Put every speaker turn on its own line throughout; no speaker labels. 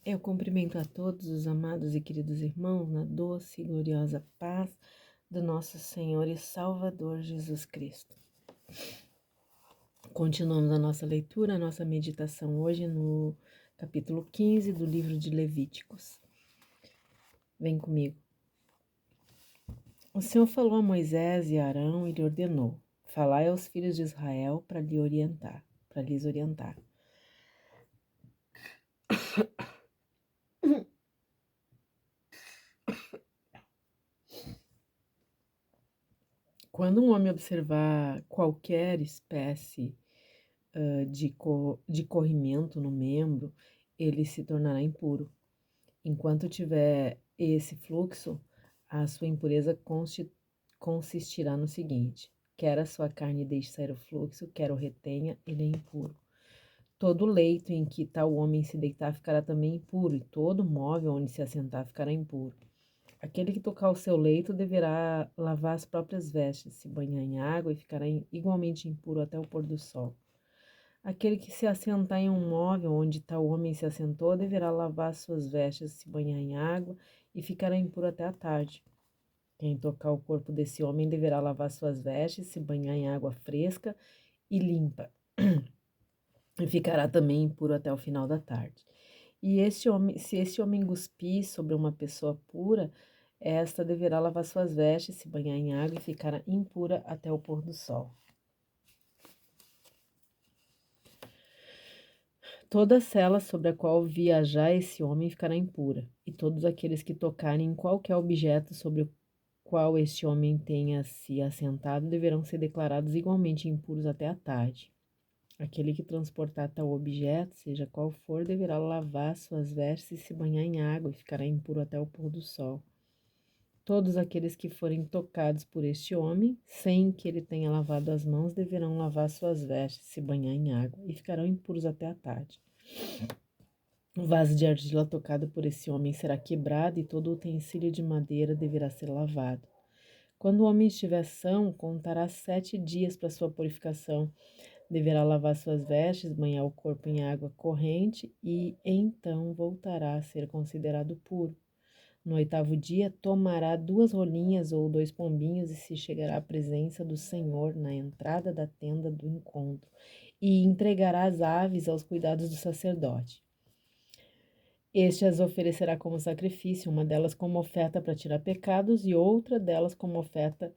Eu cumprimento a todos os amados e queridos irmãos na doce e gloriosa paz do nosso Senhor e Salvador Jesus Cristo. Continuamos a nossa leitura, a nossa meditação hoje no capítulo 15 do livro de Levíticos. Vem comigo. O Senhor falou a Moisés e a Arão e lhe ordenou: falai aos filhos de Israel para lhes orientar. Quando um homem observar qualquer espécie de corrimento no membro, ele se tornará impuro. Enquanto tiver esse fluxo, a sua impureza consistirá no seguinte: quer a sua carne deixe sair o fluxo, quer o retenha, ele é impuro. Todo leito em que tal homem se deitar ficará também impuro, e todo móvel onde se assentar ficará impuro. Aquele que tocar o seu leito deverá lavar as próprias vestes, se banhar em água e ficará igualmente impuro até o pôr do sol. Aquele que se assentar em um móvel onde tal homem se assentou deverá lavar suas vestes, se banhar em água e ficará impuro até a tarde. Quem tocar o corpo desse homem deverá lavar suas vestes, se banhar em água fresca e limpa, e ficará também impuro até o final da tarde. E se este homem cuspir sobre uma pessoa pura, esta deverá lavar suas vestes, se banhar em água e ficará impura até o pôr do sol. Toda cela sobre a qual viajar esse homem ficará impura, e todos aqueles que tocarem em qualquer objeto sobre o qual este homem tenha se assentado deverão ser declarados igualmente impuros até a tarde. Aquele que transportar tal objeto, seja qual for, deverá lavar suas vestes e se banhar em água e ficará impuro até o pôr do sol. Todos aqueles que forem tocados por este homem, sem que ele tenha lavado as mãos, deverão lavar suas vestes, se banhar em água e ficarão impuros até a tarde. O vaso de argila tocado por esse homem será quebrado e todo utensílio de madeira deverá ser lavado. Quando o homem estiver são, contará 7 dias para sua purificação. Deverá lavar suas vestes, banhar o corpo em água corrente e então voltará a ser considerado puro. No 8º dia, tomará 2 rolinhas ou 2 pombinhos e se chegará à presença do Senhor na entrada da tenda do encontro e entregará as aves aos cuidados do sacerdote. Este as oferecerá como sacrifício, uma delas como oferta para tirar pecados e outra delas como oferta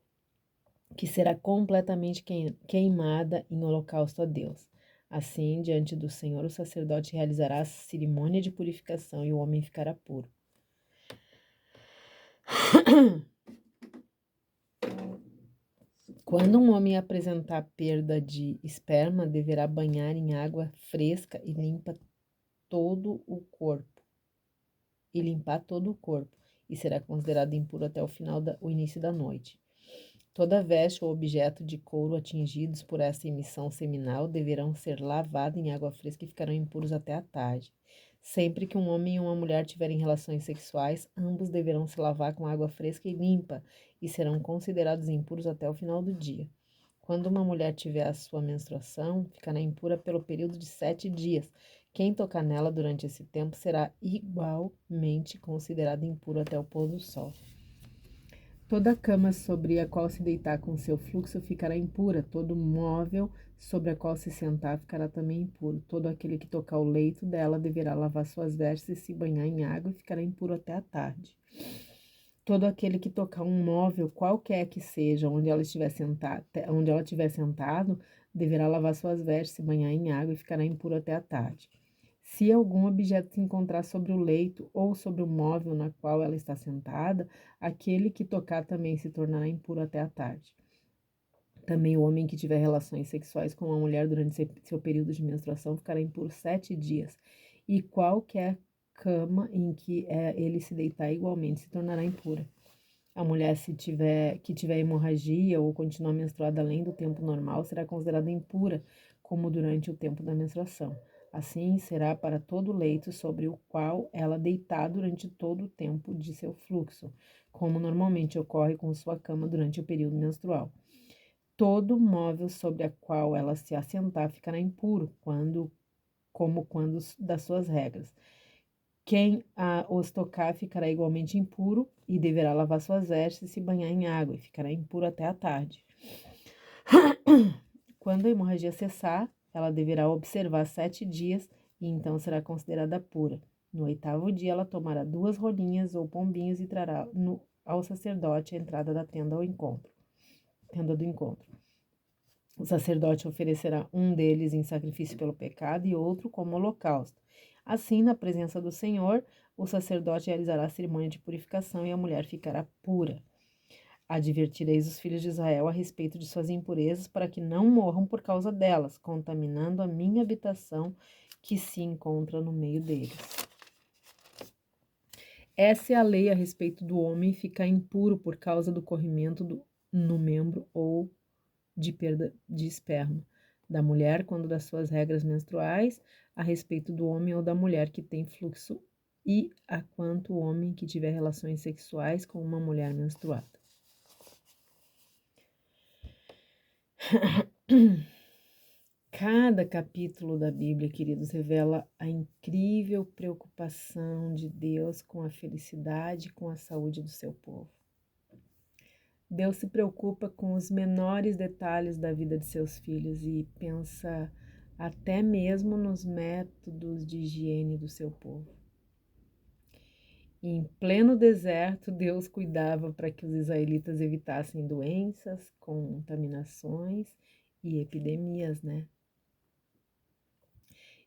que será completamente queimada em holocausto a Deus. Assim, diante do Senhor, o sacerdote realizará a cerimônia de purificação e o homem ficará puro. Quando um homem apresentar perda de esperma, deverá banhar em água fresca e limpar todo o corpo. E será considerado impuro até o início da noite. Toda veste ou objeto de couro atingidos por essa emissão seminal deverão ser lavados em água fresca e ficarão impuros até a tarde. Sempre que um homem e uma mulher tiverem relações sexuais, ambos deverão se lavar com água fresca e limpa e serão considerados impuros até o final do dia. Quando uma mulher tiver a sua menstruação, ficará impura pelo período de 7 dias. Quem tocar nela durante esse tempo será igualmente considerado impuro até o pôr do sol. Toda cama sobre a qual se deitar com seu fluxo ficará impura, todo móvel sobre a qual se sentar ficará também impuro. Todo aquele que tocar o leito dela deverá lavar suas vestes e se banhar em água e ficará impuro até a tarde. Todo aquele que tocar um móvel, qualquer que seja, onde ela estiver sentado, deverá lavar suas vestes, se banhar em água e ficará impuro até a tarde. Se algum objeto se encontrar sobre o leito ou sobre o móvel na qual ela está sentada, aquele que tocar também se tornará impuro até a tarde. Também o homem que tiver relações sexuais com uma mulher durante seu período de menstruação ficará impuro 7 dias. E qualquer cama em que ele se deitar igualmente se tornará impura. A mulher que tiver hemorragia ou continuar menstruada além do tempo normal será considerada impura, como durante o tempo da menstruação. Assim será para todo leito sobre o qual ela deitar durante todo o tempo de seu fluxo, como normalmente ocorre com sua cama durante o período menstrual. Todo móvel sobre a qual ela se assentar ficará impuro, como quando das suas regras. Quem os tocar ficará igualmente impuro e deverá lavar suas vestes e se banhar em água, e ficará impuro até a tarde. Quando a hemorragia cessar, ela deverá observar 7 dias e então será considerada pura. No 8º dia, ela tomará 2 rolinhas ou pombinhos e trará ao sacerdote a entrada da tenda do encontro. O sacerdote oferecerá um deles em sacrifício pelo pecado e outro como holocausto. Assim, na presença do Senhor, o sacerdote realizará a cerimônia de purificação e a mulher ficará pura. Advertireis os filhos de Israel a respeito de suas impurezas, para que não morram por causa delas, contaminando a minha habitação que se encontra no meio deles. Essa é a lei a respeito do homem ficar impuro por causa do corrimento no membro ou de perda de esperma, da mulher quando das suas regras menstruais, a respeito do homem ou da mulher que tem fluxo e a quanto o homem que tiver relações sexuais com uma mulher menstruada. Cada capítulo da Bíblia, queridos, revela a incrível preocupação de Deus com a felicidade e com a saúde do seu povo. Deus se preocupa com os menores detalhes da vida de seus filhos e pensa até mesmo nos métodos de higiene do seu povo. Em pleno deserto, Deus cuidava para que os israelitas evitassem doenças, contaminações e epidemias, né?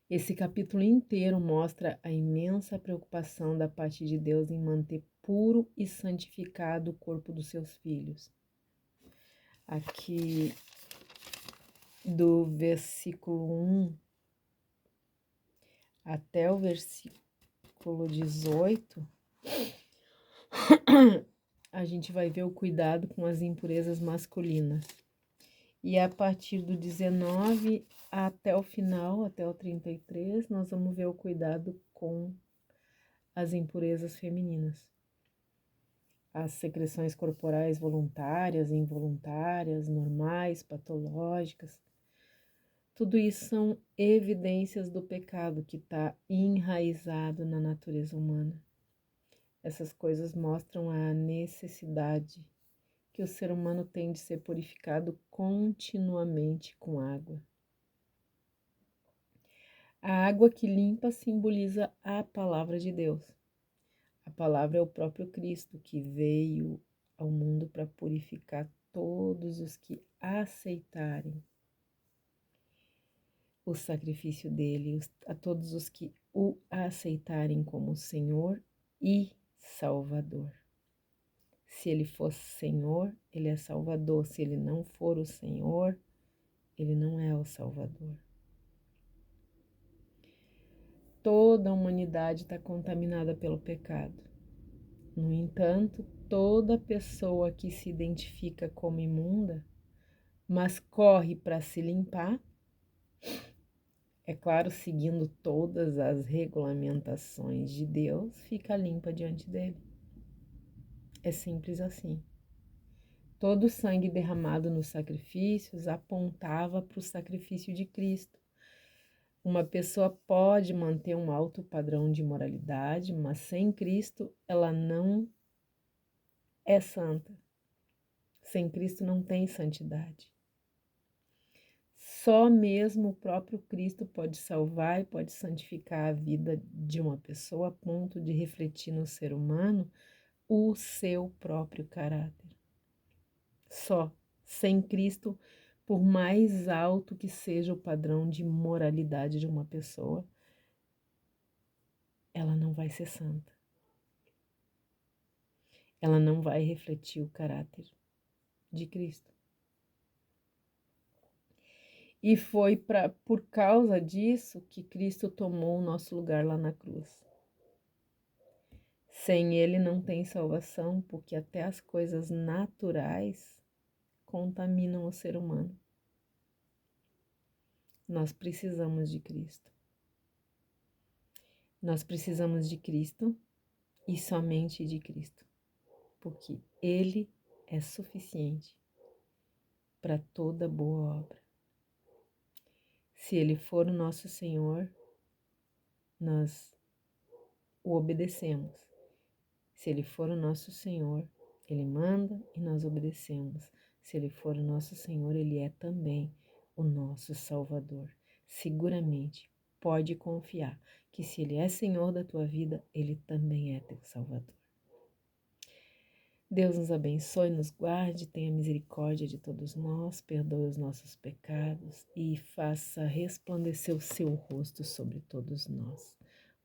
Esse capítulo inteiro mostra a imensa preocupação da parte de Deus em manter puro e santificado o corpo dos seus filhos. Aqui do versículo 1 até o versículo 18, a gente vai ver o cuidado com as impurezas masculinas. E a partir do 19 até o final, até o 33, nós vamos ver o cuidado com as impurezas femininas. As secreções corporais voluntárias, involuntárias, normais, patológicas. Tudo isso são evidências do pecado que está enraizado na natureza humana. Essas coisas mostram a necessidade que o ser humano tem de ser purificado continuamente com água. A água que limpa simboliza a palavra de Deus. A palavra é o próprio Cristo que veio ao mundo para purificar todos os que aceitarem o sacrifício dele, a todos os que o aceitarem como Senhor e Salvador. Se ele fosse Senhor, ele é Salvador. Se ele não for o Senhor, ele não é o Salvador. Toda a humanidade está contaminada pelo pecado. No entanto, toda pessoa que se identifica como imunda, mas corre para se limpar, é claro, seguindo todas as regulamentações de Deus, fica limpa diante dele. É simples assim. Todo o sangue derramado nos sacrifícios apontava para o sacrifício de Cristo. Uma pessoa pode manter um alto padrão de moralidade, mas sem Cristo ela não é santa. Sem Cristo não tem santidade. Só mesmo o próprio Cristo pode salvar e pode santificar a vida de uma pessoa a ponto de refletir no ser humano o seu próprio caráter. Só sem Cristo, por mais alto que seja o padrão de moralidade de uma pessoa, ela não vai ser santa. Ela não vai refletir o caráter de Cristo. E foi por causa disso que Cristo tomou o nosso lugar lá na cruz. Sem ele não tem salvação, porque até as coisas naturais contaminam o ser humano. Nós precisamos de Cristo. Nós precisamos de Cristo e somente de Cristo, porque ele é suficiente para toda boa obra. Se ele for o nosso Senhor, nós o obedecemos. Se Ele for o nosso Senhor, Ele manda e nós obedecemos. Se Ele for o nosso Senhor, Ele é também o nosso Salvador. Seguramente, pode confiar que se Ele é Senhor da tua vida, Ele também é teu Salvador. Deus nos abençoe, nos guarde, tenha misericórdia de todos nós, perdoe os nossos pecados e faça resplandecer o seu rosto sobre todos nós.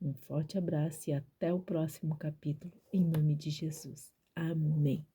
Um forte abraço e até o próximo capítulo, em nome de Jesus. Amém.